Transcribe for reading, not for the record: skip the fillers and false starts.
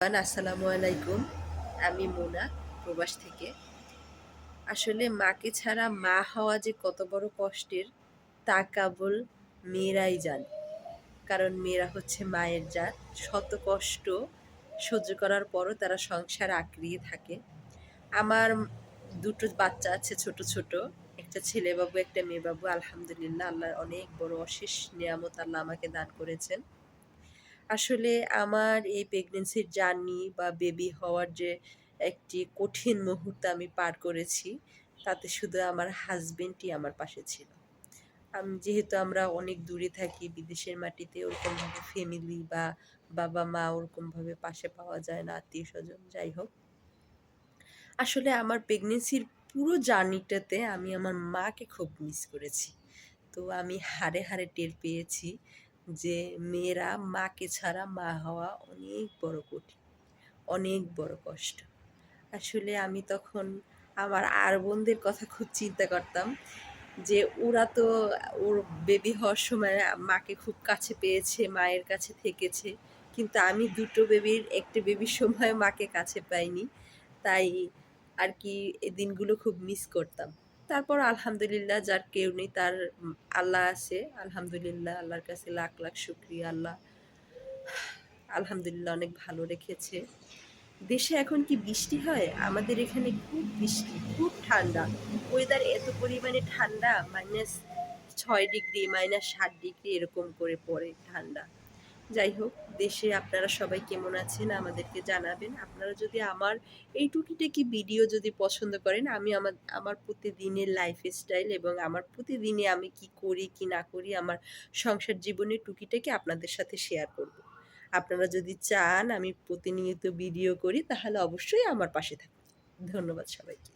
আসসালামু আলাইকুম। আমি মোনা, প্রবাস থেকে। আসলে মাকে ছাড়া মা হওয়া যে কত বড় কষ্টের তা কেবল মেয়েরাই জানে। কারণ মেয়েরা হচ্ছে মায়ের জাত। শত কষ্ট সহ্য করার পরও তারা সংসার আঁকড়িয়ে থাকে। আমার দুটো বাচ্চা আছে ছোট, ছোট। একটা ছেলেবাবু, একটা মেয়েবাবু। আলহামদুলিল্লাহ আল্লাহর অনেক বড় অশেষ নেয়ামত আল্লাহ আমাকে দান করেছেন। আসলে আমার এই প্রেগনেন্সির জার্নি বা বেবি হওয়ার যে একটি কঠিন মুহূর্ত আমি পার করেছি, তাতে শুধু আমার হাসবেন্ডই আমার পাশে ছিল। যেহেতু আমরা অনেক দূরে থাকি, বিদেশের মাটিতে ওরকমভাবে ফ্যামিলি বা বাবা-মা ওরকমভাবে পাশে পাওয়া যায় না, আত্মীয়স্বজন যাই হোক। আসলে আমার প্রেগনেন্সির পুরো জার্নিটাতে আমি আমার মাকে খুব মিস করেছি। তো আমি হাড়ে, হাড়ে টের পেয়েছি যে মেয়েরা মাকে ছাড়া মা হওয়া অনেক বড় কঠিন, অনেক বড় কষ্ট। আসলে আমি তখন আমার আর বোনদের কথা খুব চিন্তা করতাম যে ওরা তো ওর বেবি হওয়ার সময় মাকে খুব কাছে পেয়েছে, মায়ের কাছে থেকেছে। কিন্তু আমি দুটো বেবির একটা বেবির সময় মাকে কাছে পাইনি। তাই আর কি এই দিনগুলো খুব মিস করতাম। তারপর আলহামদুলিল্লাহ যার কেউ নেই তার আল্লাহ আছে। আলহামদুলিল্লাহ আল্লাহর কাছে লাখ, লাখ শুকরিয়া। আল্লাহ আলহামদুলিল্লাহ অনেক ভালো রেখেছে। দেশে এখন কি বৃষ্টি হয়? আমাদের এখানে খুব বৃষ্টি, খুব ঠান্ডা। ওয়েদার এত পরিমাণে ঠান্ডা, -6 ডিগ্রি, -7 ডিগ্রি এরকম করে পড়ে ঠান্ডা। যাই হোক, দেশে আপনারা সবাই কেমন আছেন আমাদেরকে জানাবেন। আপনারা যদি আমার এই টুকিটাকি ভিডিও যদি পছন্দ করেন, আমি আমার প্রতিদিনের লাইফস্টাইল এবং আমার প্রতিদিনে আমি কি করি, কি না করি, আমার সংসার জীবনের টুকিটাকি আপনাদের সাথে শেয়ার করব। আপনারা যদি চান আমি প্রতিনিয়ত ভিডিও করি তাহলে অবশ্যই আমার পাশে থাকুন। ধন্যবাদ সবাইকে।